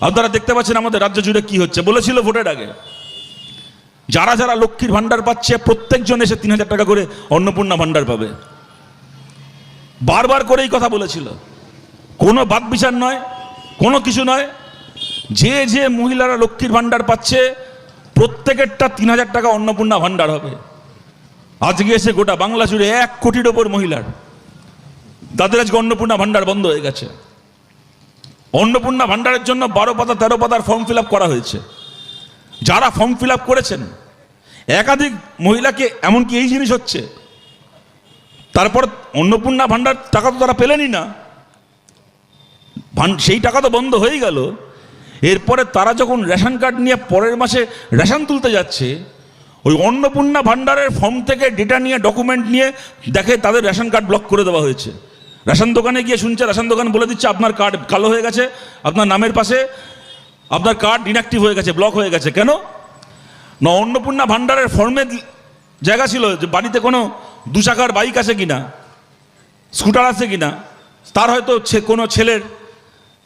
আপনারা দেখতে পাচ্ছেন আমাদের রাজ্য জুড়ে কি হচ্ছে। বলেছিল ভোটের আগে যারা যারা লক্ষ্মীর ভান্ডার পাচ্ছে প্রত্যেকজন এসে ৩,০০০ টাকা করে অন্নপূর্ণা ভান্ডার পাবে। বারবার করে এই কথা বলেছিল, কোনো বাদ বিচার নয়, কোনো কিছু নয়। যে যে মহিলারা লক্ষ্মীর ভান্ডার পাচ্ছে প্রত্যেকেরটা ৩,০০০ টাকা অন্নপূর্ণা ভান্ডার হবে। আজকে এসে গোটা বাংলা জুড়ে ১ কোটির ওপর মহিলার, তাদের আজকে অন্নপূর্ণা ভান্ডার বন্ধ হয়ে গেছে। অন্নপূর্ণা ভান্ডারের জন্য ১২ পাতা ১৩ পাতার ফর্ম ফিল আপ করা হয়েছে। যারা ফর্ম ফিল আপ করেছেন একাধিক মহিলাকে এমনকি এই জিনিস হচ্ছে, তারপর অন্নপূর্ণা ভান্ডার টাকা তো তারা পেলেনই না, সেই টাকা তো বন্ধ হয়ে গেল। এরপরে তারা যখন রেশন কার্ড নিয়ে পরের মাসে রেশন তুলতে যাচ্ছে, ওই অন্নপূর্ণা ভান্ডারের ফর্ম থেকে ডেটা নিয়ে ডকুমেন্ট নিয়ে দেখে তাদের রেশন কার্ড ব্লক করে দেওয়া হয়েছে। রেশন দোকানে গিয়ে শুনছে, রেশন দোকান বলে দিচ্ছে আপনার কার্ড কালো হয়ে গেছে, আপনার নামের পাশে আপনার কার্ড ইনঅ্যাক্টিভ হয়ে গেছে, ব্লক হয়ে গেছে। কেন না, অন্নপূর্ণা ভান্ডারের ফর্মের জায়গা ছিল যে বাড়িতে কোনো 2 চাকার বাইক আছে কিনা, স্কুটার আছে কিনা, তার হয়তো কোনো ছেলের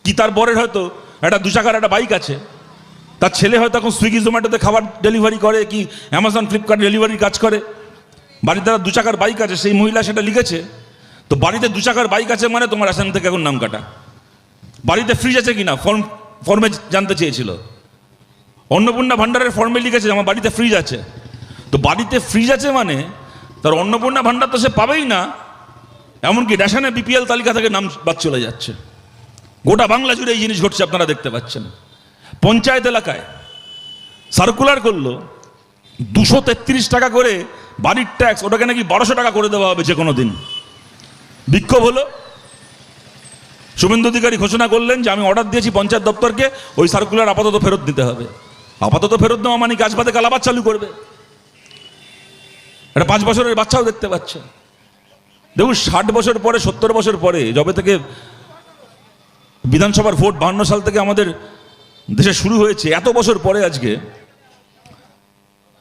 কি তার বরের হয়তো একটা 2 চাকার একটা বাইক আছে, তার ছেলে হয়তো এখন সুইগি জোম্যাটোতে খাবার ডেলিভারি করে কি অ্যামাজন ফ্লিপকার্ট ডেলিভারির কাজ করে, বাড়িতে তার 2 চাকার বাইক আছে, সেই মহিলা সেটা লিখেছে। তো বাড়িতে 2 চাকার বাইক আছে মানে তোমার রেশন থেকে এখন নাম কাটা। বাড়িতে ফ্রিজ আছে কিনা ফর্মে জানতে চেয়েছিল, অন্নপূর্ণা ভান্ডারের ফর্মে লিখেছে আমার বাড়িতে ফ্রিজ আছে। তো বাড়িতে ফ্রিজ আছে মানে তার অন্নপূর্ণা ভান্ডার তো সে পাবেই না, এমনকি রেশনে বিপিএল তালিকা থেকে নাম বাদ চলে যাচ্ছে। গোটা বাংলা জুড়ে এই জিনিস ঘটছে, আপনারা দেখতে পাচ্ছেন। পঞ্চায়েত এলাকায় সার্কুলার করলো 233 টাকা করে বাড়ির ট্যাক্স, ওটাকে নাকি 1200 টাকা করে দেওয়া হবে যে কোনো দিন। বিক্ষোভ হলো, শুভেন্দু অধিকারী ঘোষণা করলেন যে আমি অর্ডার দিয়েছি পঞ্চায়েত দপ্তরকে ওই সার্কুলার আপাতত ফেরত দিতে হবে। আপাতত ফেরত দেওয়া মানে গাছ বাদে কালাবাদ চালু করবে। এটা 5 বছরের বাচ্চাও দেখতে পাচ্ছে। দেখুন 60 বছর পরে 70 বছর পরে যবে থেকে বিধানসভার ভোট 52 সাল থেকে আমাদের দেশে শুরু হয়েছে, এত বছর পরে আজকে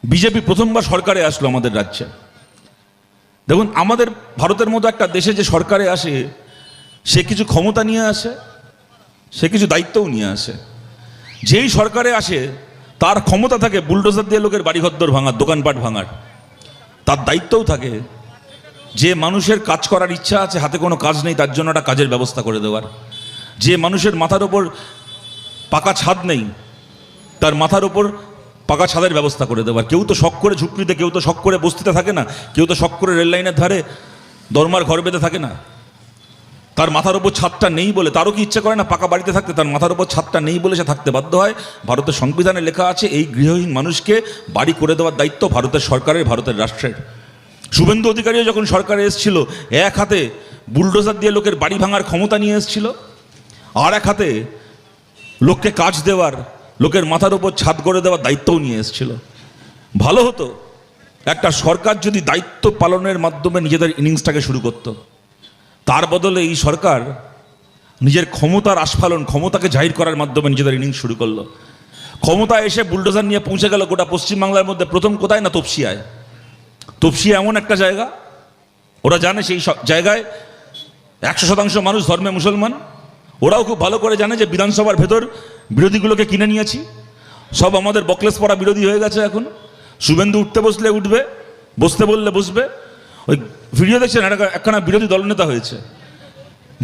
বিজেপি প্রথমবার সরকারে আসলো আমাদের রাজ্যে। দেখুন আমাদের ভারতের মতো একটা দেশে যে সরকারে আসে সে কিছু ক্ষমতা নিয়ে আসে, সে কিছু দায়িত্বও নিয়ে আসে। যেই সরকারে আসে তার ক্ষমতা থাকে বুলডোজার দিয়ে লোকের বাড়িঘর ভাঙার, দোকানপাট ভাঙার। তার দায়িত্বও থাকে যে মানুষের কাজ করার ইচ্ছা আছে, হাতে কোনো কাজ নেই, তার জন্য একটা কাজের ব্যবস্থা করে দেওয়ার। যে মানুষের মাথার ওপর পাকা ছাদ নেই তার মাথার ওপর পাকা ছাদের ব্যবস্থা করে দেওয়ার। কেউ তো শখ করে ঝুপড়িতে, কেউ তো শখ করে বস্তিতে থাকে না, কেউ তো শখ করে রেল লাইনের ধারে দরমার ঘর বেঁধে থাকে না। তার মাথার ওপর ছাদটা নেই বলে, তারও কি ইচ্ছে করে না পাকা বাড়িতে থাকতে, তার মাথার ওপর ছাদটা নেই বলে সে থাকতে বাধ্য হয়। ভারতের সংবিধানে লেখা আছে এই গৃহহীন মানুষকে বাড়ি করে দেওয়ার দায়িত্ব ভারতের সরকারের, ভারতের রাষ্ট্রের। শুভেন্দু অধিকারীও যখন সরকারে এসেছিল এক হাতে বুলডোজার দিয়ে লোকের বাড়ি ভাঙার ক্ষমতা নিয়ে এসেছিল, আর এক হাতে লোককে কাজ দেওয়ার, লোকের মাথার ওপর ছাদ করে দেওয়ার দায়িত্বও নিয়ে এসেছিল। ভালো হতো একটা সরকার যদি দায়িত্ব পালনের মাধ্যমে নিজেদের ইনিংসটাকে শুরু করত। তার বদলে এই সরকার নিজের ক্ষমতার আস্ফালন, ক্ষমতাকে জাহির করার মাধ্যমে নিজেদের ইনিংস শুরু করলো। ক্ষমতা এসে বুলডোজার নিয়ে পৌঁছে গেল গোটা পশ্চিমবাংলার মধ্যে। প্রথম কোথায় না তপসিয়ায়। তপসিয়া এমন একটা জায়গা, ওরা জানে সেই জায়গায় 100% মানুষ ধর্মে মুসলমান। ওরাও খুব ভালো করে জানে যে বিধানসভার ভেতর বিরোধীগুলোকে কিনে নিয়েছি, সব আমাদের বকলেস পড়া বিরোধী হয়ে গেছে। এখন শুভেন্দু উঠতে বসলে উঠবে, বসতে বললে বসবে। ওই ভিডিও দেখছেন, একখানা বিরোধী দলনেতা হয়েছে,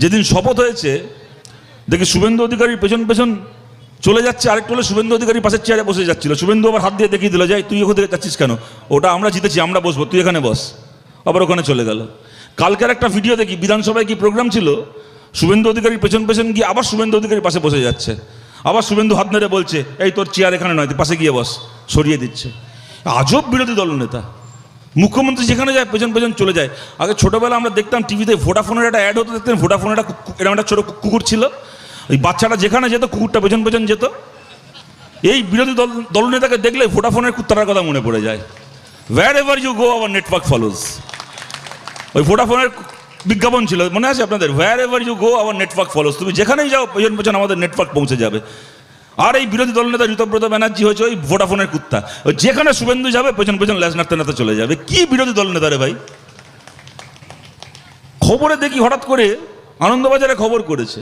যেদিন শপথ হয়েছে দেখি শুভেন্দু অধিকারীর পেছন পেছন চলে যাচ্ছে, আরেকটু হলে শুভেন্দু অধিকারীর পাশের চেয়ারে বসে যাচ্ছিল। শুভেন্দু আবার হাত দিয়ে দেখিয়ে দিল, যাই তুই ওখান থেকে যাচ্ছিস কেন, ওটা আমরা জিতেছি, আমরা বসবো, তুই এখানে বস। আবার ওখানে চলে গেল। কালকের একটা ভিডিও দেখি, বিধানসভায় কি প্রোগ্রাম ছিল, শুভেন্দু অধিকারীর পেছন পেছন গিয়ে আবার শুভেন্দু অধিকারীর পাশে বসে যাচ্ছে। আবার শুভেন্দু হাত নেড়ে বলছে এই তোর চেয়ার এখানে নয়, তুই পাশে গিয়ে বস, সরিয়ে দিচ্ছে। আজব বিরোধী দলনেতা। মুখ্যমন্ত্রী যেখানে যায় পেছন পেছন চলে যায়। আগে ছোটোবেলা আমরা দেখতাম টিভিতে ভোডাফোনের একটা অ্যাড হতো, দেখতেন ভোডাফোনের এরকম একটা ছোটো কুকুর ছিল, ওই বাচ্চাটা যেখানে যেত কুকুরটা পেছন পেছন যেত। এই বিরোধী দলনেতাকে দেখলে ভোডাফোনের কুত্তার কথা মনে পড়ে যায়। Wherever you go our network follows. ওই ভোডাফোনের বিজ্ঞাপন ছিল, মনে আছে আপনাদের, wherever you go our network follows. তুমি যেখানেই যাও পেছন পেছন আমাদের নেটওয়ার্ক পৌঁছে যাবে। আর এই বিরোধী দলনেতা ঋতব্রত ব্যানার্জি হয়েছে ওই ভোডাফোনের কুত্তা, ওই যেখানে শুভেন্দু যাবে পেছন পেছন ল্যাজ নাড়তে নাড়তে চলে যাবে। কি বিরোধী দলনেতা রে ভাই। খবরে দেখি হঠাৎ করে আনন্দবাজারে খবর করেছে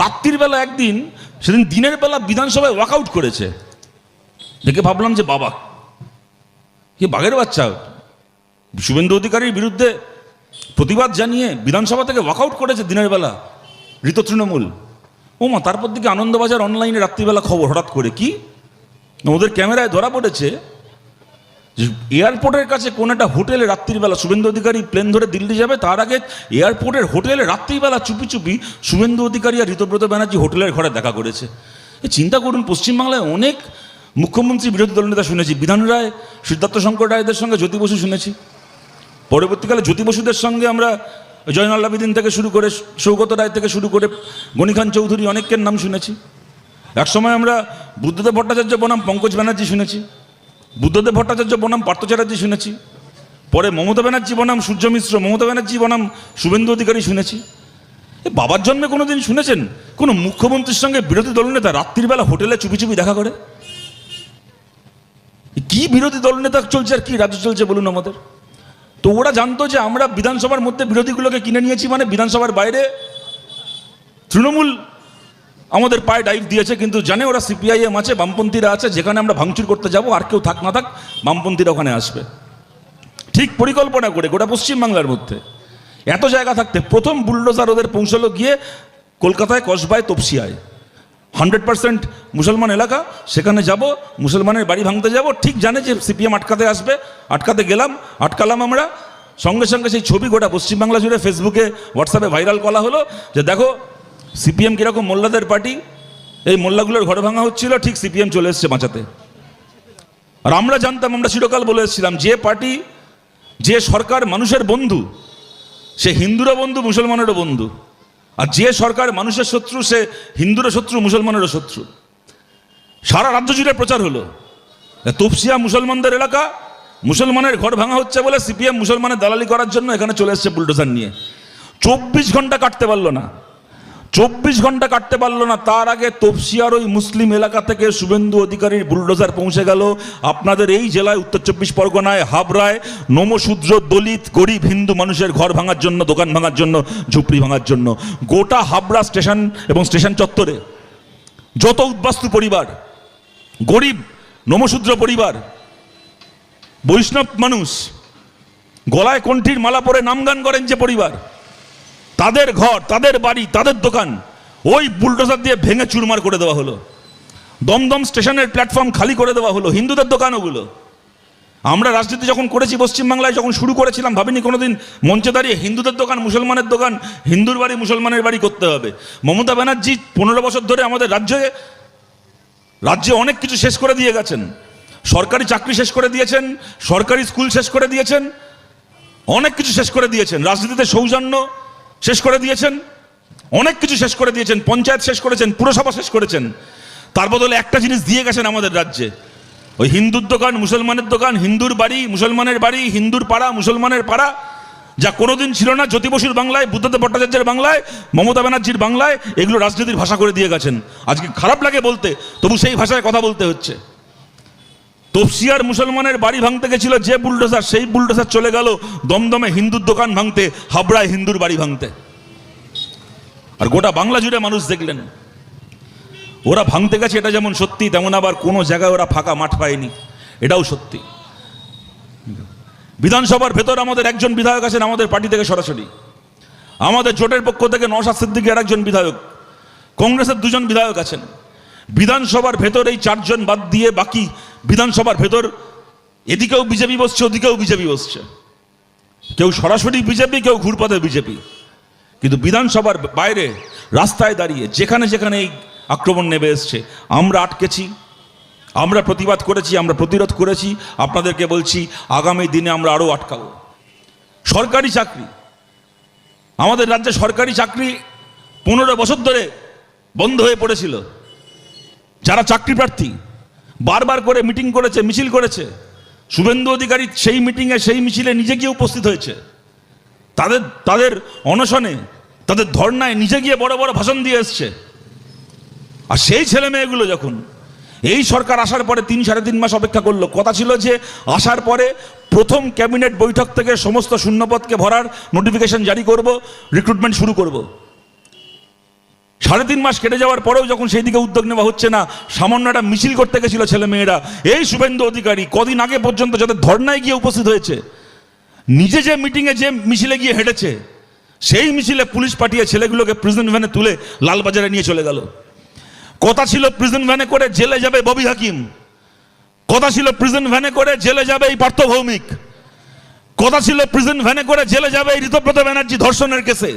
রাত্রির বেলা একদিন সেদিন দিনের বেলা বিধানসভায় ওয়াকআউট করেছে। দেখে ভাবলাম যে বাবা, কি বাঘের বাচ্চা, শুভেন্দু অধিকারীর বিরুদ্ধে প্রতিবাদ জানিয়ে বিধানসভা থেকে ওয়াকআউট করেছে দিনের বেলা ঋত তৃণমূল। ও মা, তারপর দিকে আনন্দবাজার অনলাইনে রাত্রিবেলা খবর হঠাৎ করে কি ওদের ক্যামেরায় ধরা পড়েছে যে এয়ারপোর্টের কাছে কোন একটা হোটেলে রাত্রিবেলা শুভেন্দু অধিকারী প্লেন ধরে দিল্লি যাবে, তার আগে এয়ারপোর্টের হোটেলে রাত্রিবেলা চুপি চুপি শুভেন্দু অধিকারী আর ঋতব্রত ব্যানার্জি হোটেলের ঘরে দেখা করেছে। চিন্তা করুন, পশ্চিমবাংলায় অনেক মুখ্যমন্ত্রী বিরোধী দলনেতা শুনেছি, বিধান রায়, সিদ্ধার্থ শঙ্কর রায়দের সঙ্গে জ্যোতি বসু শুনেছি, পরবর্তীকালে জ্যোতি বসুদের সঙ্গে আমরা জয়নাল আবেদিন থেকে শুরু করে সৌগত রায় থেকে শুরু করে গনি খান চৌধুরী অনেকের নাম শুনেছি। একসময় আমরা বুদ্ধদেব ভট্টাচার্য বনাম পঙ্কজ ব্যানার্জি শুনেছি, বুদ্ধদেব ভট্টাচার্য বনাম পার্থ চ্যাটার্জি শুনেছি, পরে মমতা ব্যানার্জি বনাম সূর্য মিশ্র, মমতা ব্যানার্জি বনাম শুভেন্দু অধিকারী শুনেছি। বাবার জন্মে কোনোদিন শুনেছেন কোনো মুখ্যমন্ত্রীর সঙ্গে বিরোধী দলনেতা রাত্রিবেলা হোটেলে চুপি চুপি দেখা করে? কি বিরোধী দলনেতা চলছে আর কি রাজ্য চলছে বলুন আমাদের। তো ওরা জানতো যে আমরা বিধানসভার মধ্যে বিরোধীগুলোকে কিনে নিয়েছি, মানে বিধানসভার বাইরে তৃণমূল আমাদের পায়ে ডাইভ দিয়েছে, কিন্তু জানে ওরা সিপিআইএম আছে, বামপন্থীরা আছে, যেখানে আমরা ভাঙচুর করতে যাব আর কেউ থাক না থাক বামপন্থীরা ওখানে আসবে। ঠিক পরিকল্পনা করে গোটা পশ্চিমবাংলার মধ্যে এত জায়গা থাকতে প্রথম বুলডোজার ওদের পৌঁছালো গিয়ে কলকাতায়, কসবায়, তপসিয়ায়। 100% মুসলমান এলাকা, সেখানে যাব, মুসলমানের বাড়ি ভাঙতে যাব, ঠিক জানে যে সিপিএম আটকাতে আসবে, আটকাতে গেলাম, আটকালাম আমরা। সঙ্গে সঙ্গে সেই ছবি গোটা পশ্চিমবাংলা জুড়ে ফেসবুকে, হোয়াটসঅ্যাপে ভাইরাল করা হলো যে দেখো সিপিএম কীরকম মোল্লাদের পার্টি, এই মোল্লাগুলোর ঘর ভাঙা হচ্ছিল, ঠিক সিপিএম চলে এসছে বাঁচাতে। আর আমরা জানতাম, আমরা চিরকাল বলে এসেছিলাম, যে পার্টি, যে সরকার মানুষের বন্ধু, সে হিন্দুরও বন্ধু, মুসলমানেরও বন্ধু। আর যে সরকার মানুষের শত্রু, সে হিন্দুরও শত্রু, মুসলমানেরও শত্রু। সারা রাজ্য জুড়ে প্রচার হলো, তপসিয়া মুসলমানদের এলাকা, মুসলমানের ঘর ভাঙা হচ্ছে বলে সিপিএম মুসলমানের দালালি করার জন্য এখানে চলে এসছে বুলডোজার নিয়ে। 24 ঘন্টা কাটতে পারলো না, 24 ঘন্টা কাটতে পারলো না, তার আগে তপসিয়ার ওই মুসলিম এলাকা থেকে শুভেন্দু অধিকারীর বুলডোজার পৌঁছে গেল আপনাদের এই জেলায়, উত্তর 24 পরগনায়, হাবড়ায়, নমশূদ্র, দলিত, গরিব হিন্দু মানুষের ঘর ভাঙার জন্য, দোকান ভাঙার জন্য, ঝুপড়ি ভাঙার জন্য। গোটা হাবড়া স্টেশন এবং স্টেশন চত্বরে যত উদ্বাস্তু পরিবার, গরিব নমশূদ্র পরিবার, বৈষ্ণব মানুষ, গলায় কণ্ঠীর মালা পরে নামগান করেন যে পরিবার, তাদের ঘর, তাদের বাড়ি, তাদের দোকান ওই বুলডোজার দিয়ে ভেঙে চুরমার করে দেওয়া হলো। দমদম স্টেশনের প্ল্যাটফর্ম খালি করে দেওয়া হলো, হিন্দুদের দোকান ওগুলো। আমরা রাজনীতি যখন করেছি পশ্চিমবাংলায়, যখন শুরু করেছিলাম, ভাবিনি কোনোদিন মঞ্চে দাঁড়িয়ে হিন্দুদের দোকান, মুসলমানের দোকান, হিন্দুর বাড়ি, মুসলমানের বাড়ি করতে হবে। মমতা ব্যানার্জি 15 বছর ধরে আমাদের রাজ্যে অনেক কিছু শেষ করে দিয়ে গেছেন। সরকারি চাকরি শেষ করে দিয়েছেন, সরকারি স্কুল শেষ করে দিয়েছেন, অনেক কিছু শেষ করে দিয়েছেন। রাজনীতিতে সৌজন্য শেষ করে দিয়েছেন, অনেক কিছু শেষ করে দিয়েছেন, পঞ্চায়েত শেষ করেছেন, পুরসভা শেষ করেছেন। তার বদলে একটা জিনিস দিয়ে গেছেন আমাদের রাজ্যে, ওই হিন্দুর দোকান, মুসলমানের দোকান, হিন্দুর বাড়ি, মুসলমানের বাড়ি, হিন্দুর পাড়া, মুসলমানের পাড়া, যা কোনোদিন ছিল না জ্যোতি বসুর বাংলায়, বুদ্ধদেব ভট্টাচার্যের বাংলায়, মমতা ব্যানার্জির বাংলায়। এগুলো রাজনীতির ভাষা করে দিয়ে গেছেন। আজকে খারাপ লাগে বলতে, তবু সেই ভাষায় কথা বলতে হচ্ছে। তপসিয়ার মুসলমানের বাড়ি ভাঙতে গেছিল যে বুলডোজার, সেই বুলডোজার চলে গেল দমদমে হিন্দুর দোকান ভাঙতে, হাবড়ায় হিন্দুর বাড়ি ভাঙতে। আর গোটা বাংলা জুড়ে মানুষ দেখলেন ওরা ভাঙতে গেছে, এটা যেমন সত্যি, তেমন আবার কোনো জায়গায় ওরা ফাঁকা মাঠ পায়নি, এটাও সত্যি। বিধানসভার ভেতর আমাদের একজন বিধায়ক আছেন আমাদের পার্টি থেকে সরাসরি, আমাদের জোটের পক্ষ থেকে নওশাদ সিদ্দিকী আর একজন বিধায়ক, কংগ্রেসের 2 জন বিধায়ক আছেন। বিধানসভার ভেতর এই 4 জন বাদ দিয়ে বাকি বিধানসভার ভেতর এদিকেও বিজেপি বসছে, ওদিকেও বিজেপি বসছে। কেউ সরাসরি বিজেপি, কেউ ঘুরপথে বিজেপি। কিন্তু বিধানসভার বাইরে রাস্তায় দাঁড়িয়ে যেখানে যেখানে এই আক্রমণ নেমে এসছে, আমরা আটকেছি, আমরা প্রতিবাদ করেছি, আমরা প্রতিরোধ করেছি। আপনাদেরকে বলছি, আগামী দিনে আমরা আরও আটকাবো। সরকারি চাকরি, আমাদের রাজ্যে সরকারি চাকরি 15 বছর ধরে বন্ধ হয়ে পড়েছিল। যারা চাকরি প্রার্থী বারবার করে মিটিং করেছে, মিছিল করেছে, শুভেন্দু অধিকারী সেই মিটিংয়ে, সেই মিছিলে নিজে গিয়ে উপস্থিত হয়েছে। তাদের অনশনে, তাদের ধর্নায় নিজে গিয়ে বড় বড় ভাষণ দিয়ে এসছে। আর সেই ছেলে মেয়েগুলো যখন এই সরকার আসার পরে 3-3.5 মাস অপেক্ষা করলো, কথা ছিল যে আসার পরে প্রথম ক্যাবিনেট বৈঠক থেকে সমস্ত শূন্যপদকে ভরার নোটিফিকেশন জারি করব, রিক্রুটমেন্ট শুরু করব। 3.5 মাস কেটে যাওয়ার পরেও যখন সেই দিকে উদ্যোগ নেওয়া হচ্ছে না, সামান্য একটা মিছিল করতে গেছিল ছেলে মেয়েরা, এই শুভেন্দু অধিকারী কদিন আগে পর্যন্ত যাদের ধর্নায় গিয়ে উপস্থিত হয়েছে, নিজে যে মিটিংয়ে যে মিছিলে গিয়ে হেঁটেছে, সেই মিছিলে পুলিশ পাঠিয়ে ছেলেগুলোকে প্রিজন ভ্যানে তুলে লালবাজারে নিয়ে চলে গেল। কথা ছিল প্রিজন ভ্যানে করে জেলে যাবে ববি হাকিম, কথা ছিল প্রিজন ভ্যানে করে জেলে যাবে এই পার্থ ভৌমিক, কথা ছিল প্রিজন ভ্যানে করে জেলে যাবে এই ঋতব্রত ব্যানার্জি ধর্ষণের কেসে।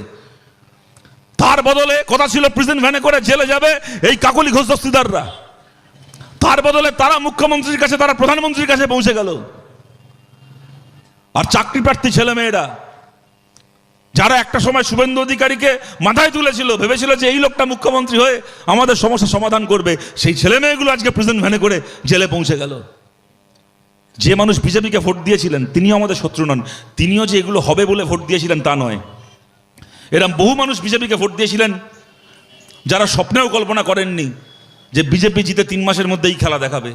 তার বদলে কথা ছিল প্রিজন ভ্যানে করে জেলে যাবে এই কাকলি ঘোষ দস্তিদাররা। তার বদলে তারা মুখ্যমন্ত্রীর কাছে, তারা প্রধানমন্ত্রীর কাছে পৌঁছে গেল। আর চাকরি প্রার্থী ছেলে মেয়েরা যারা একটা সময় শুভেন্দু অধিকারীকে মাথায় তুলেছিল, ভেবেছিল যে এই লোকটা মুখ্যমন্ত্রী হয়ে আমাদের সমস্যা সমাধান করবে, সেই ছেলে মেয়েগুলো আজকে প্রিজন ভ্যানে করে জেলে পৌঁছে গেল। যে মানুষ বিজেপিকে ভোট দিয়েছিলেন তিনিও আমাদের শত্রু নন, তিনিও যে এগুলো হবে বলে ভোট দিয়েছিলেন তা নয়। এরকম বহু মানুষ বিজেপিকে ভোট দিয়েছিলেন যারা স্বপ্নেও কল্পনা করেননি যে বিজেপি জিতে 3 মাসের মধ্যেই খেলা দেখাবে।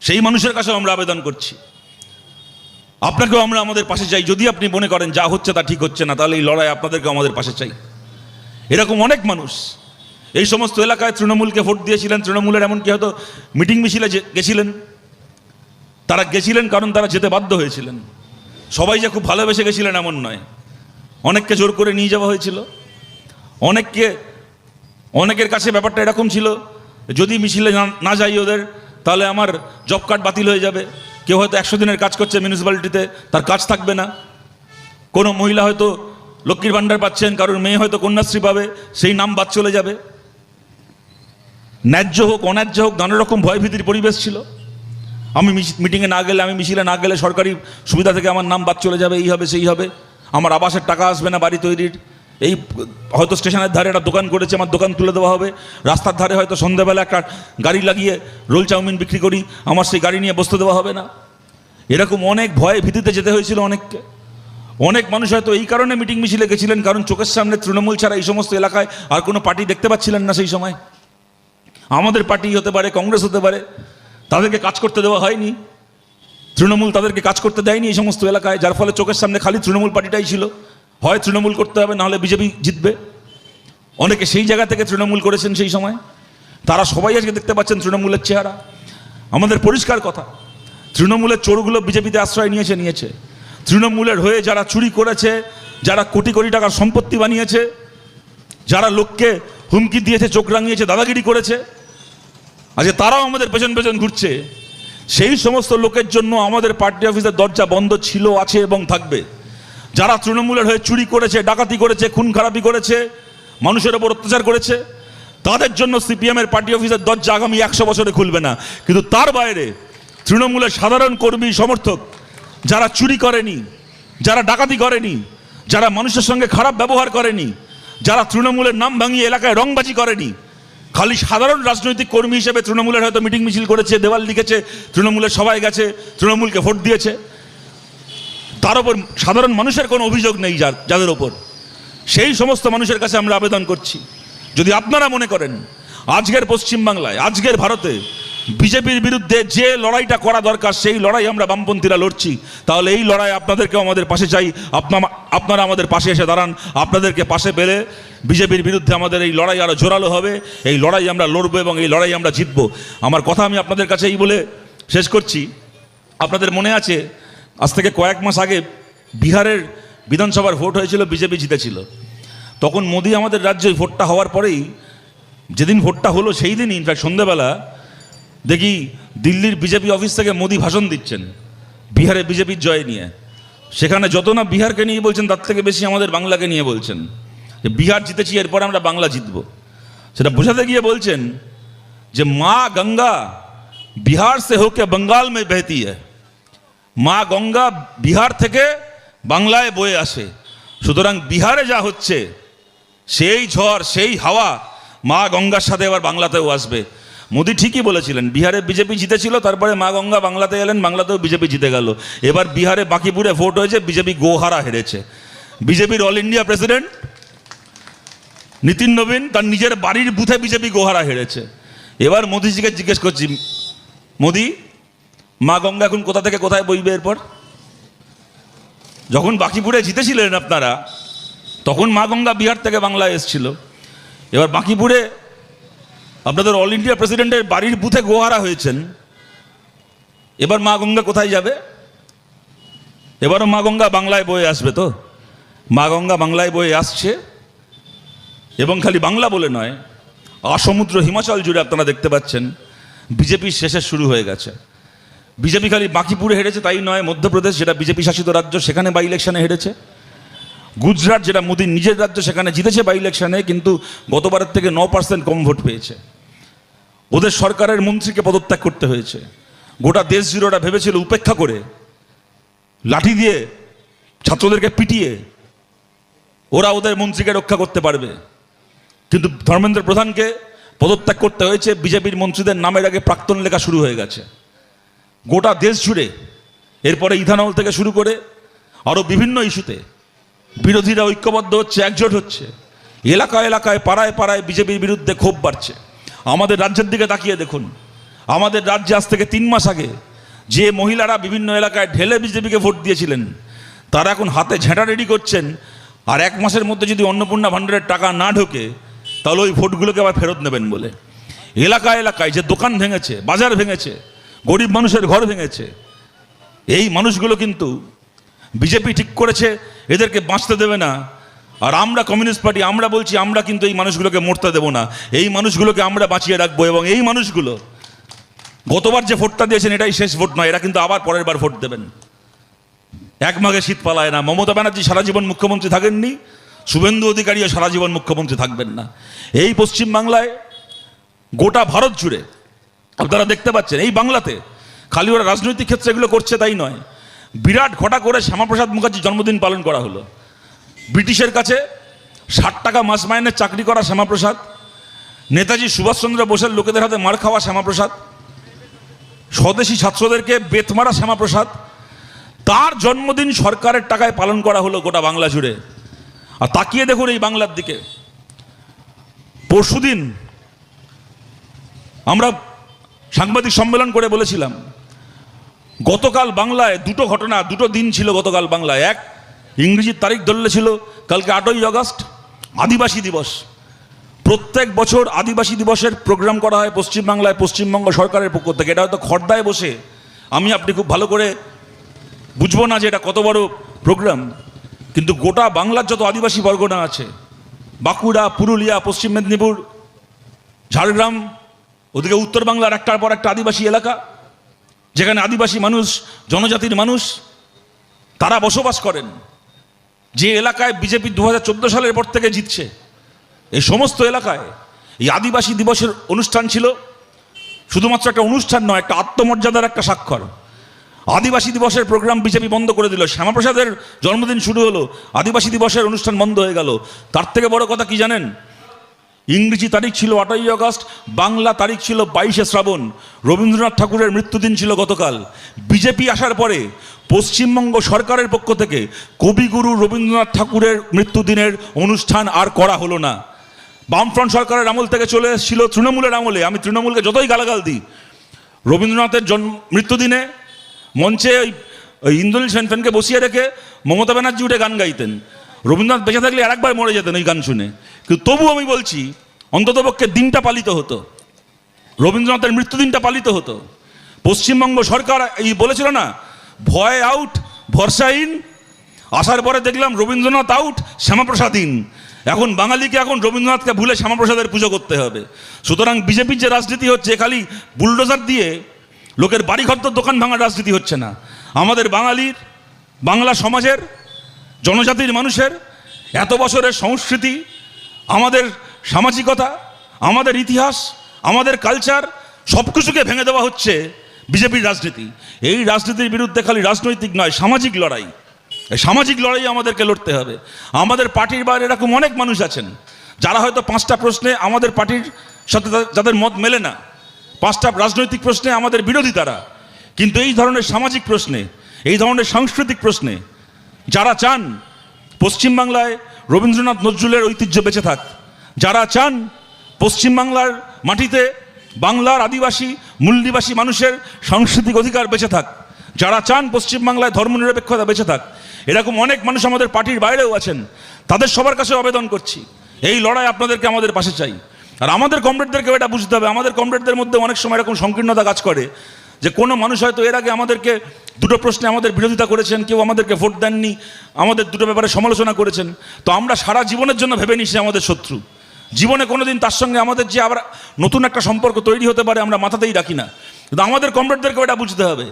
সেই মানুষের কাছেও আমরা আবেদন করছি, আপনাকেও আমরা আমাদের পাশে চাই। যদি আপনি মনে করেন যা হচ্ছে তা ঠিক হচ্ছে না, তাহলে এই লড়াই আপনাদেরকে আমাদের পাশে চাই। এরকম অনেক মানুষ এই সমস্ত এলাকায় তৃণমূলকে ভোট দিয়েছিলেন, তৃণমূলের এমনকি হয়তো মিটিং মিছিলে গেছিলেন। তারা গেছিলেন কারণ তারা যেতে বাধ্য হয়েছিলেন। সবাই যে খুব ভালোবেসে গেছিলেন এমন নয়, অনেককে জোর করে নিয়ে যাওয়া হয়েছিল। অনেকের কাছে ব্যাপারটা এরকম ছিল, যদি মিছিলে না যাই ওদের, তাহলে আমার জব কার্ড বাতিল হয়ে যাবে। কেউ হয়তো 100 দিনের কাজ করছে মিউনিসিপ্যালিটিতে, তার কাজ থাকবে না। কোনো মহিলা হয়তো লক্ষ্মীর ভাণ্ডার পাচ্ছেন, কারোর মেয়ে হয়তো কন্যাশ্রী পাবে, সেই নাম বাদ চলে যাবে। ন্যায্য হোক অন্যায্য হোক, নানা রকম ভয়ভীতির পরিবেশ ছিল। আমি মিটিংয়ে না গেলে, আমি মিছিলে না গেলে সরকারি সুবিধা থেকে আমার নাম বাদ চলে যাবে, এই হবে সেই হবে, আমার আবাসের টাকা আসবে না বাড়ি তৈরির, এই হয়তো স্টেশনের ধারে একটা দোকান করেছে, আমার দোকান তুলে দেওয়া হবে, রাস্তার ধারে হয়তো সন্ধ্যাবেলা একটা গাড়ি লাগিয়ে রোল চাউমিন বিক্রি করি, আমার সেই গাড়ি নিয়ে বসতে দেওয়া হবে না। এরকম অনেক ভয়ে ভীতিতে যেতে হয়েছিল অনেককে। অনেক মানুষ হয়তো এই কারণে মিটিং মিছিলে গেছিলেন, কারণ চোখের সামনে তৃণমূল ছাড়া এই সমস্ত এলাকায় আর কোনো পার্টি দেখতে পাচ্ছিলেন না সেই সময়। আমাদের পার্টি হতে পারে, কংগ্রেস হতে পারে, তাদেরকে কাজ করতে দেওয়া হয়নি। তৃণমূল তাদেরকে কাজ করতে দেয়নি এই সমস্ত এলাকায়, যার ফলে চোখের সামনে খালি তৃণমূল পার্টিটাই ছিল। হয় তৃণমূল করতে হবে, নাহলে বিজেপি জিতবে। অনেকে সেই জায়গা থেকে তৃণমূল করেছেন সেই সময়, তারা সবাই আজকে দেখতে পাচ্ছেন তৃণমূলের চেহারা। আমাদের পরিষ্কার কথা, তৃণমূলের চোরগুলো বিজেপিতে আশ্রয় নিয়েছে। তৃণমূলের হয়ে যারা চুরি করেছে, যারা কোটি কোটি টাকার সম্পত্তি বানিয়েছে, যারা লোককে হুমকি দিয়েছে, চোখ রাঙিয়েছে, দাদাগিরি করেছে, আজকে তারাও আমাদের পেছন পেছন ঘুরছে। সেই সমস্ত লোকের জন্য আমাদের পার্টি অফিসের দরজা বন্ধ ছিল, আছে এবং থাকবে। যারা তৃণমূলের হয়ে চুরি করেছে, ডাকাতি করেছে, খুন খারাপি করেছে, মানুষের ওপর অত্যাচার করেছে, তাদের জন্য সিপিএমের পার্টি অফিসের দরজা আগামী 100 বছরে খুলবে না। কিন্তু তার বাইরে তৃণমূলের সাধারণ কর্মী সমর্থক যারা চুরি করেনি, যারা ডাকাতি করেনি, যারা মানুষের সঙ্গে খারাপ ব্যবহার করেনি, যারা তৃণমূলের নাম ভাঙিয়ে এলাকায় রংবাজি করেনি, খালি সাধারণ রাজনৈতিক কর্মী হিসেবে তৃণমূলের হয়তো মিটিং মিছিল করেছে, দেওয়াল লিখেছে, তৃণমূলের সবাই গেছে, তৃণমূলকে ভোট দিয়েছে, তার ওপর সাধারণ মানুষের কোনো অভিযোগ নেই যাদের ওপর, সেই সমস্ত মানুষের কাছে আমরা আবেদন করছি, যদি আপনারা মনে করেন আজকের পশ্চিমবাংলায়, আজকের ভারতে বিজেপির বিরুদ্ধে যে লড়াইটা করা দরকার, সেই লড়াই আমরা বামপন্থীরা লড়ছি, তাহলে এই লড়াই আপনাদেরকেও আমাদের পাশে চাই। আপনারা আমাদের পাশে এসে দাঁড়ান। আপনাদেরকে পাশে পেলে বিজেপির বিরুদ্ধে আমাদের এই লড়াই আরও জোরালো হবে। এই লড়াই আমরা লড়বো এবং এই লড়াই আমরা জিতবো। আমার কথা আমি আপনাদের কাছে এই বলে শেষ করছি। আপনাদের মনে আছে, আজ থেকে কয়েক মাস আগে বিহারের বিধানসভার ভোট হয়েছিল, বিজেপি জিতেছিল। তখন মোদি আমাদের রাজ্যে ভোটটা হওয়ার পরেই, যেদিন ভোটটা হলো সেই দিনই ইনফ্যাক্ট সন্ধ্যেবেলা দেখি দিল্লির বিজেপি অফিস থেকে মোদি ভাষণ দিচ্ছেন বিহারে বিজেপির জয় নিয়ে। সেখানে যত না বিহারকে নিয়ে বলছেন, তার থেকে বেশি আমাদের বাংলাকে নিয়ে বলছেন, যে বিহার জিতেছি, এরপর আমরা বাংলা জিতব। সেটা বোঝাতে গিয়ে বলছেন যে মা গঙ্গা বিহার সে হোকে বঙ্গাল মে বহতি হ্যায়, মা গঙ্গা বিহার থেকে বাংলায় বয়ে আসে। সুতরাং বিহারে যা হচ্ছে, সেই ঝড়, সেই হাওয়া মা গঙ্গার সাথে এবার বাংলাতেও আসবে। মোদি ঠিকই বলেছিলেন, বিহারে বিজেপি জিতেছিল, তারপরে মা গঙ্গা বাংলাতে এলেন, বাংলাতেও বিজেপি জিতে গেল। এবার বিহারে বাকিপুরে ভোট হয়েছে, বিজেপি গোহারা হেরেছে। বিজেপির অল ইন্ডিয়া প্রেসিডেন্ট নীতিন নবীন তার নিজের বাড়ির বুথে বিজেপি গোহারা হেরেছে। এবার মোদিজিকে জিজ্ঞেস করছি, মোদি, মা গঙ্গা এখন কোথা থেকে কোথায় বইবে এরপর? যখন বাকিপুরে জিতেছিলেন আপনারা, তখন মা গঙ্গা বিহার থেকে বাংলায় এসেছিল। এবার বাঁকিপুরে আপনাদের অল ইন্ডিয়া প্রেসিডেন্টের বাড়ির বুথে গোহারা হয়েছেন, এবার মা গঙ্গা কোথায় যাবে? এবারও মা গঙ্গা বাংলায় বয়ে আসবে তো? মা গঙ্গা বাংলায় বয়ে আসছে, এবং খালি বাংলা বলে নয়, আসমুদ্র হিমাচল জুড়ে আপনারা দেখতে পাচ্ছেন বিজেপির শেষে শুরু হয়ে গেছে। বিজেপি খালি বাঁকিপুরে হেরেছে তাই নয়, মধ্যপ্রদেশ যেটা বিজেপি শাসিত রাজ্য সেখানে বাই ইলেকশনে হেরেছে, গুজরাট যেটা মোদির নিজের রাজ্য সেখানে জিতেছে বাই ইলেকশনে, কিন্তু গতবারের থেকে 9% কম ভোট পেয়েছে। ওদের সরকারের মন্ত্রীকে পদত্যাগ করতে হয়েছে। গোটা দেশ জুড়ে ওরা ভেবেছিল উপেক্ষা করে, লাঠি দিয়ে ছাত্রদেরকে পিটিয়ে ওরা ওদের মন্ত্রীকে রক্ষা করতে পারবে, কিন্তু ধর্মেন্দ্র প্রধানকে পদত্যাগ করতে হয়েছে। বিজেপির মন্ত্রীদের নামের আগে প্রাক্তন লেখা শুরু হয়ে গেছে গোটা দেশ জুড়ে। এরপরে ইথানল থেকে শুরু করে আরও বিভিন্ন ইস্যুতে বিরোধীরা ঐক্যবদ্ধ হচ্ছে, একজোট হচ্ছে। এলাকায় এলাকায় পাড়ায় পাড়ায় বিজেপির বিরুদ্ধে ক্ষোভ বাড়ছে। আমাদের রাজ্যের দিকে তাকিয়ে দেখুন, আমাদের রাজ্যে আজ থেকে 3 মাস আগে যে মহিলারা বিভিন্ন এলাকায় ঢেলে বিজেপিকে ভোট দিয়েছিলেন, তারা এখন হাতে ঝেঁটা রেডি করছেন, আর 1 মাসের মধ্যে যদি অন্নপূর্ণা ভাণ্ডারের টাকা না ঢোকে তাহলে ওই ভোটগুলোকে আবার ফেরত নেবেন বলে। এলাকায় এলাকায় যে দোকান ভেঙেছে, বাজার ভেঙেছে, গরিব মানুষের ঘর ভেঙেছে, এই মানুষগুলো কিন্তু বিজেপি ঠিক করেছে এদেরকে বাঁচতে দেবে না। আর আমরা কমিউনিস্ট পার্টি আমরা বলছি আমরা কিন্তু এই মানুষগুলোকে মরতে দেবো না, এই মানুষগুলোকে আমরা বাঁচিয়ে রাখবো। এবং এই মানুষগুলো গতবার যে ভোটটা দিয়েছেন এটাই শেষ ভোট নয়, এরা কিন্তু আবার পরের বার ভোট দেবেন। এক মাঘে শীত পালায় না। মমতা ব্যানার্জি সারা জীবন মুখ্যমন্ত্রী থাকেননি, শুভেন্দু অধিকারীও সারা জীবন মুখ্যমন্ত্রী থাকবেন না। এই পশ্চিমবাংলায় গোটা ভারত জুড়ে আপনারা দেখতে পাচ্ছেন, এই বাংলাতে খালি ওরা রাজনৈতিক ক্ষেত্রে এগুলো করছে তাই নয়, বিরাট ঘটা করে শ্যামাপ্রসাদ মুখার্জির জন্মদিন পালন করা হলো। ব্রিটিশের কাছে 60 টাকা মাস মাইনের চাকরি করা শ্যামাপ্রসাদ, নেতাজি সুভাষচন্দ্র বোসের লোকেদের হাতে মার খাওয়া শ্যামাপ্রসাদ, স্বদেশী ছাত্রদেরকে বেত মারা শ্যামাপ্রসাদ, তার জন্মদিন সরকারের টাকায় পালন করা হলো গোটা বাংলা জুড়ে। আর তাকিয়ে দেখুন এই বাংলার দিকে, পরশুদিন আমরা সাংবাদিক সম্মেলন করে বলেছিলাম, গতকাল বাংলায় দুটো দিন ছিল গতকাল বাংলায়। এক, ইংরেজির তারিখ ধরলে ছিল কালকে 8ই আগস্ট, আদিবাসী দিবস। প্রত্যেক বছর আদিবাসী দিবসের প্রোগ্রাম করা হয় পশ্চিমবাংলায় পশ্চিমবঙ্গ সরকারের পক্ষ থেকে। এটা হয়তো খড়দায় বসে আপনি খুব ভালো করে বুঝবো না যে এটা কত বড় প্রোগ্রাম, কিন্তু গোটা বাংলার যত আদিবাসী বর্গনা আছে, বাঁকুড়া, পুরুলিয়া, পশ্চিম মেদিনীপুর, ঝাড়গ্রাম, ওদিকে উত্তর বাংলার একটার পর একটা আদিবাসী এলাকা, যেখানে আদিবাসী মানুষ, জনজাতির মানুষ তারা বসবাস করেন, যে এলাকায় বিজেপি 2014 সালের পর থেকে জিতছে, এই সমস্ত এলাকায় এই আদিবাসী দিবসের অনুষ্ঠান ছিল শুধুমাত্র একটা অনুষ্ঠান নয়, একটা আত্মমর্যাদার একটা স্বাক্ষর। আদিবাসী দিবসের প্রোগ্রাম বিজেপি বন্ধ করে দিল, শ্যামাপ্রসাদের জন্মদিন শুরু হলো, আদিবাসী দিবসের অনুষ্ঠান বন্ধ হয়ে গেল। তার থেকে বড় কথা কি জানেন? ইংরেজি তারিখ ছিল 8ই আগস্ট, বাংলা তারিখ ছিল 22শে শ্রাবণ। রবীন্দ্রনাথ ঠাকুরের মৃত্যুদিন ছিল গতকাল। বিজেপি আসার পরে পশ্চিমবঙ্গ সরকারের পক্ষ থেকে কবিগুরু রবীন্দ্রনাথ ঠাকুরের মৃত্যুদিনের অনুষ্ঠান আর করা হলো না। বামফ্রন্ট সরকারের আমল থেকে চলে এসেছিল তৃণমূলের আমলে। আমি তৃণমূলকে যতই গালাগাল দিই, রবীন্দ্রনাথের মৃত্যুদিনে মঞ্চে ওই ইন্দ্রনীল সেনকে বসিয়ে রেখে মমতা ব্যানার্জি উঠে গান গাইতেন। রবীন্দ্রনাথ বেঁচে থাকলে আরেকবার মরে যেতেন ওই গান শুনে, কিন্তু তবু আমি বলছি অন্ততপক্ষে দিনটা পালিত হতো, রবীন্দ্রনাথের মৃত্যুদিনটা পালিত হতো। পশ্চিমবঙ্গ সরকার এই বলেছিল না, ভয় আউট ভরসা ইন, আসার পরে দেখলাম রবীন্দ্রনাথ আউট শ্যামাপ্রসাদ ইন। এখন বাঙালিকে এখন রবীন্দ্রনাথকে ভুলে শ্যামাপ্রসাদের পুজো করতে হবে। সুতরাং বিজেপির যে রাজনীতি হচ্ছে, খালি বুলডোজার দিয়ে লোকের বাড়িঘর তো দোকান ভাঙার রাজনীতি হচ্ছে না। আমাদের বাঙালির, বাংলা সমাজের, জনজাতির মানুষের এত বছরের সংস্কৃতি, আমাদের সামাজিকতা, আমাদের ইতিহাস, আমাদের কালচার সব কিছুকে ভেঙে দেওয়া হচ্ছে বিজেপির রাজনীতি। এই রাজনীতির বিরুদ্ধে খালি রাজনৈতিক নয়, সামাজিক লড়াই, এই সামাজিক লড়াই আমাদেরকে লড়তে হবে। আমাদের পার্টির বাইরে এরকম অনেক মানুষ আছেন যারা হয়তো 5টা প্রশ্নে আমাদের পার্টির সাথে যাদের মত মেলে না, 5টা রাজনৈতিক প্রশ্নে আমাদের বিরোধী তারা, কিন্তু এই ধরনের সামাজিক প্রশ্নে, এই ধরনের সাংস্কৃতিক প্রশ্নে যারা চান পশ্চিমবাংলায় রবীন্দ্রনাথ নজরুলের ঐতিহ্য বেঁচে থাক, যারা চান পশ্চিমবাংলার মাটিতে বাংলার আদিবাসী মূলনিবাসী মানুষের সাংস্কৃতিক অধিকার বেঁচে থাক, যারা চান পশ্চিমবাংলায় ধর্মনিরপেক্ষতা বেঁচে থাক, এরকম অনেক মানুষ আমাদের পার্টির বাইরেও আছেন। তাদের সবার কাছে আবেদন করছি, এই লড়াই আপনাদেরকে আমাদের পাশে চাই। আর আমাদের কমরেডদেরকেও এটা বুঝতে হবে, আমাদের কমরেডদের মধ্যে অনেক সময় এরকম সংকীর্ণতা কাজ করে যে কোনো মানুষ হয়তো এর আগে আমাদেরকে দুটো প্রশ্নে আমাদের বিরোধিতা করেছেন, কেউ আমাদেরকে ভোট দেননি, আমাদের দুটো ব্যাপারে সমালোচনা করেছেন, তো আমরা সারা জীবনের জন্য ভেবে নিই সে আমাদের শত্রু। জীবনে কোনোদিন তার সঙ্গে আমাদের যে আবার নতুন একটা সম্পর্ক তৈরি হতে পারে আমরা মাথাতেই রাখি না। কিন্তু আমাদের কমরেডদেরকেও এটা বুঝতে হবে,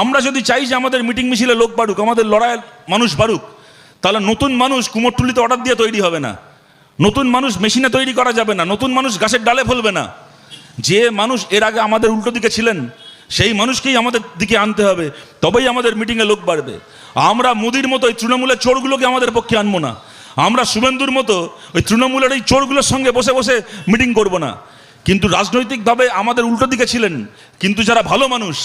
আমরা যদি চাই যে আমাদের মিটিং মিছিলে লোক বাড়ুক, আমাদের লড়াইয়ের মানুষ বাড়ুক, তাহলে নতুন মানুষ কুমোরটুলিতে অর্ডার দিয়ে তৈরি হবে না, নতুন মানুষ মেশিনে তৈরি করা যাবে না, নতুন মানুষ গাছের ডালে ফলবে না। যে মানুষ এর আগে আমাদের উল্টো দিকে ছিলেন সেই মানুষকেই আমাদের দিকে আনতে হবে, তবেই আমাদের মিটিংয়ে লোক বাড়বে। আমরা মোদির মতো ওই তৃণমূলের চোরগুলোকে আমাদের পক্ষে আনবো না, আমরা শুভেন্দুর মতো ওই তৃণমূলের এই চোরগুলোর সঙ্গে বসে বসে মিটিং করব না। কিন্তু রাজনৈতিকভাবে আমাদের উল্টো দিকে ছিলেন, কিন্তু যারা ভালো মানুষ,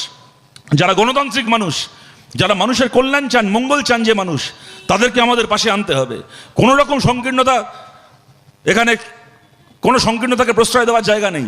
যারা গণতান্ত্রিক মানুষ, যারা মানুষের কল্যাণ চান, মঙ্গল চান যে মানুষ, তাদেরকে আমাদের পাশে আনতে হবে। কোনো রকম সংকীর্ণতা, এখানে কোনো সংকীর্ণতাকে প্রশ্রয় দেওয়ার জায়গা নেই।